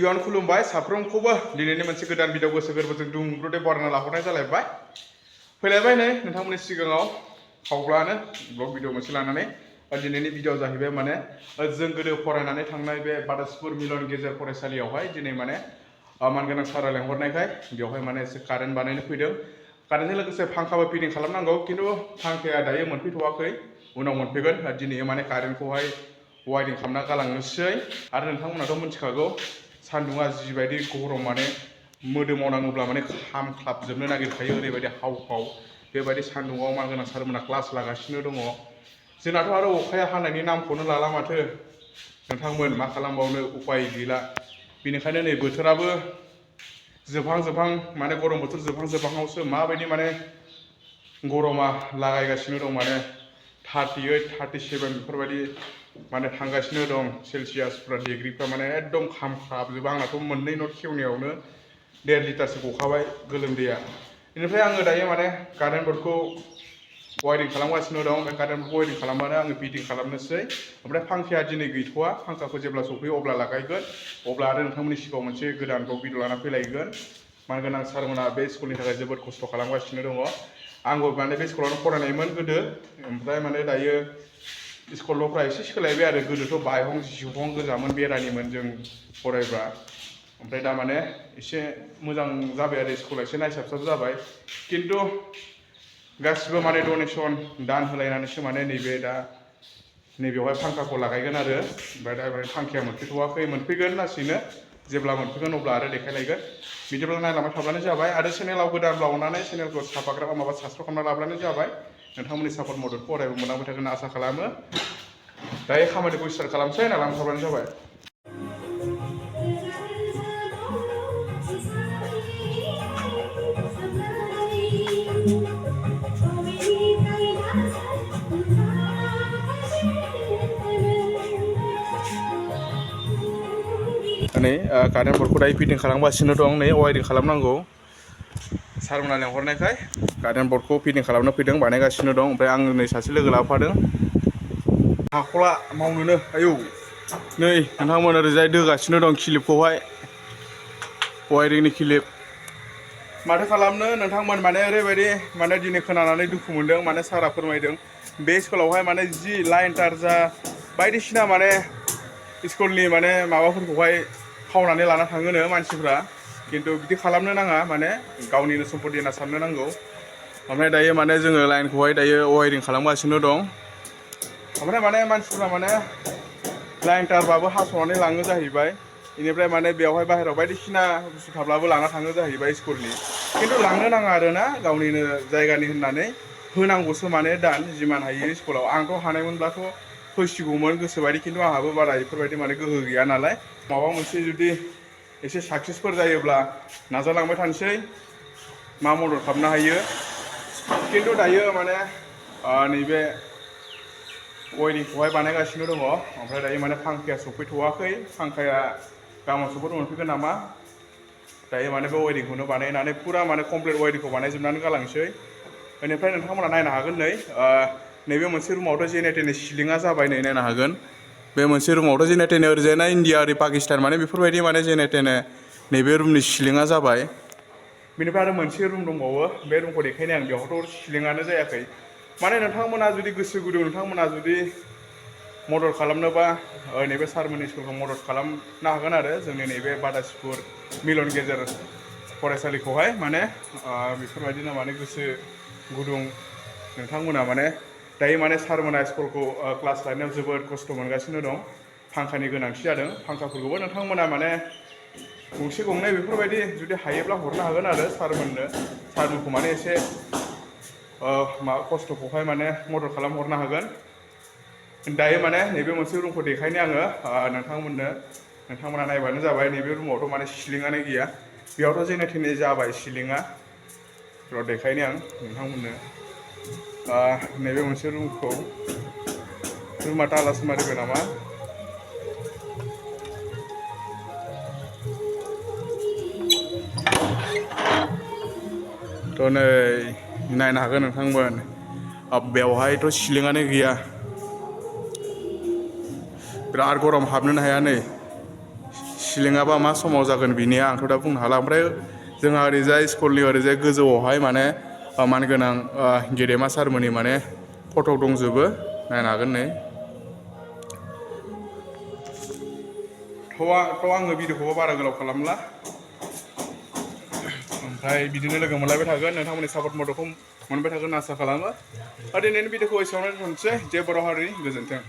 गिबियावनो खुलुमबाय साफ्रोमखौबो दिनैनि मोनसे गोदान भिडिअ गोसो गोरबोजों दुंब्रुदै बरायना लाहरनाय जालायबाय फैलायबाय नै नोंथांमोननि सिगाङाव खावब्लानो ब्लग भिडिअ मोनसे लानानै दिनैनि भिडिअ जाहैबाय माने जों गोदो फरायनानै थांनाय बे बादासपुर मिलन गेजेर फरायसालियावहाय दिनै माने मानगोनां सारा लेंहरनायखाय बेवहाय माने एसे कारेन्ट बानायनो फैदों कारेन्टजों लोगोसे फांखाबो फिटिं खालामनांगौ खिन्थु फांखाया दायो मोनफैथ'वाखै उनाव मोनफैगोन दिनै माने कारेन्टखौहाय वायरिं खालामना गालांनोसै आरो नोंथांमोनाथ' मिथिखागौ सान्दुङा जिबायदि गरम माने मोदोमाव नाङोब्ला माने खामख्लाबजोबनो नागिरखायो ओरैबायदि हाव हाव बेबायदि सान्दुङाव मानगोनां सारमोना क्लास लागासिनो दङ जोंनाथ' आरो अखाया हानायनि नामखौनो लाला माथो नोंथांमोन मा खालामबावनो उपाय गैला बेनिखायनो नै बोथोराबो जोबहां माने गरम बोथोर जोबहांआवसो माबायदि माने गरमा लागायगासिनो दं माने 38, 37 बेफोरबायदि माने थांगासिनो दं सेलसियासफ्रा डिग्रिफ्रा माने एकदम खामख्लाबजोबो आंनाथ' मोननै नट खेवनायावनो 1.5 लिटारसो गखाबाय गोलोमदैया बेनिफ्राय आङो दायो माने कारेन्ट बर्डखौ वायरिं खालामगासिनो दं बे कारेन्ट बर्डखौ वायरिं खालामबानो आङो फिटिं खालामनोसै ओमफ्राय फांखाया दिनै गैथ'वा फांखाखौ जेब्ला सफैयो अब्ला लागायगोन अब्ला आरो नोंथांमोननि सिगाङाव मोनसे गोदान ब्लग भिडिअ लाना फैलायगोन मानगोनां सारमोना बे स्कुलनि थाखाय जोबोद खस्थ' खालामगासिनो दङ आंबो माने बे स्कुलावनो फरायनायमोन गोदो ओमफ्राय माने दायो स्कुल न'फ्रा एसे सोलायबाय आरो गोदोथ' बायहं जिहं गोजामोन बेरानिमोन जों फरायब्ला ओमफ्राय दा माने एसे मोजां जाबाय आरो स्कुला एसे नायसाबसाब जाबाय खिन्थु गासिबो माने डनेसन दान होलायनानैसो माने नैबेवहाय फांखाखौ लागायगोन आरो ओमफ्राय दा माने फांखाया मोनफैगोन लासैनो जेब्ला मोनफैगोन अब्ला आरो देखायलायगोन बिदिब्ला नायलांबाय थाब्लानो जाबाय आरो चेनेलाव गोदानब्ला अननानै चेनेलखौ साफाग्रा माबा साबस्क्राइब खालामना लाब्लानो जाबाय नोंथांमोननि सापर्ट मददखौ अरायबो मोनलांबाय थागोन आसा खालामो दायो खामानिखौ स्टार्ट खालामसै नायलांबाय थाब्लानो जाबाय नै कारेन्ट बर्डखौ दायो फिटिं खालामगासिनो दं नै वायरिं खालामनांगौ सारमोना लेंहरनायखाय कारेन्ट बर्डखौ फिटिं खालामनो फैदों बानायगासिनो दं ओमफ्राय आं नै सासे लोगो लाफादों हाख'ला मावनोनो आयौ नै नोंथांमोन ओरैजाय दोगासिनो दं खिलिपखौहाय वायरिंनि खिलिप माथो खालामनो नोंथांमोन माने ओरैबायदि माने दिनै खोनानानै दुखु मोनदों माने सारा फोरमायदों बे स्कुलावहाय माने जि लाइन तार जा बायदिसिना माने स्कुलनि माने माबाफोरखौहाय खावनानै लाना थाङोनो मानसिफ्रा खिन्थु बिदि खालामनो नाङा माने गावनिनो सम्पति होनना साननो नांगौ ओमफ्राय दायो माने जोङो लाइनखौहाय दायो वायरिं खालामगासिनो दं ओमफ्राय माने मानसिफ्रा माने लाइन तारबाबो हास'नानै लाङो जाहैबाय बेनिफ्राय माने बेवहाय बाहेरायाव बायदिसिना बुस्थु थाब्लाबो लाना थाङो जाहैबाय स्कुलनि खिन्थु लांनो नाङा आरोना गावनिनो जायगानि होननानै होनांगौसो माने दान जिमान हायो स्कुलाव आंथ' हानायमोनब्लाथ' फैसिगौमोन गोसोबायदि खिन्थु आंहाबो बारा बेफोरबायदि माने गोहो गैया नालाय माबा मोनसे जुदि एसे साक्सेसफोर जायोब्ला नाजालांबाय थानोसै मा मदद खालामनो हायो खिन्थु दायो माने नैबे वायरिंखौहाय बानायगासिनो दङ ओमफ्राय दायो माने फांखाया सफैथ'वाखै फांखाया गाबोन समफोर मोनफैगोन नामा दायो माने बे वायरिंखौनो बानायनानै फुरा माने कमप्लिट वायरिंखौ बानायजोबनानै गालांसै बेनिफ्राय नोंथांमोना नायनो हागोन नैबे मोनसे रुमावथ' जेने तेने सिलिंआ जाबाय नै नायनो हागोन बे मोनसे रुमावथ' जेने तेने ओरैजायना इन्डिया ओरै पाकिस्तान माने बेफोरबायदि माने जेने तेने नैबे रुमनि सिलिंआ जाबाय बेनिफ्राय आरो मोनसे रुम दंबावो बे रुमखौ देखायनाय आं बेवहायथ' सिलिंआनो जायाखै माने नोंथांमोना जुदि गोसो गुदुं नोंथांमोना जुदि मदद खालामनोबा नैबे सारमोननि स्कुलखौ मदद खालामनो हागोन आरो जोंनि नैबे बादासपुर मिलन गेजेर फरायसालिखौहाय माने बेफोरबायदिनो माने गोसो गुदुं नोंथांमोना माने दायो माने सारमोना स्कुलखौ क्लास लानायाव जोबोद खस्थ' मोनगासिनो दं फांखानि गोनांथि जादों फांखाफोरखौबो नोंथांमोना माने गंसे गंनै बेफोरबायदि जुदि हायोब्ला हरनो हागोन आरो सारमोनखौ माने एसे खस्थ'खौहाय माने मदद खालामहरनो हागोन दायो माने नैबे मोनसे रुमखौ देखायनो आङो नोंथांमोना नायबानो जाबाय नैबे रुमावथ' माने सिलिंआनो गैया बेयावथ' जेने थेने जाबाय सिलिंआ र' देखायनो आं नोंथांमोननो नैबे मोनसे रुमा तालासो मारिबाय नामा थ' नै नायनो हागोन नोंथांमोन बेवहायथ' सिलिंआनो गैया बिराद गरम हाबनोनो हाया नै सिलिङाबा मा समाव जागोन बिनिया आंथ' दा बुंनो हाला ओमफ्राय जोंहा ओरैजाय स्कुलनि ओरैजाय गोजौआवहाय माने मानगोनां गेदेमा सारमोननि माने फट' दंजोबो नायनो हागोन नै थ' आङो भिडिअखौबो बारा गोलाव खालामला ओमफ्राय बिदिनो लोगो मोनलायबाय थागोन नोंथांमोननि सापर्ट मददखौ मोनबाय थागोन आसा खालामो दिनैनि भिडिअखौ एसेयावनो दोनथ'नोसै जे बर' हारिनि गोजोन्थों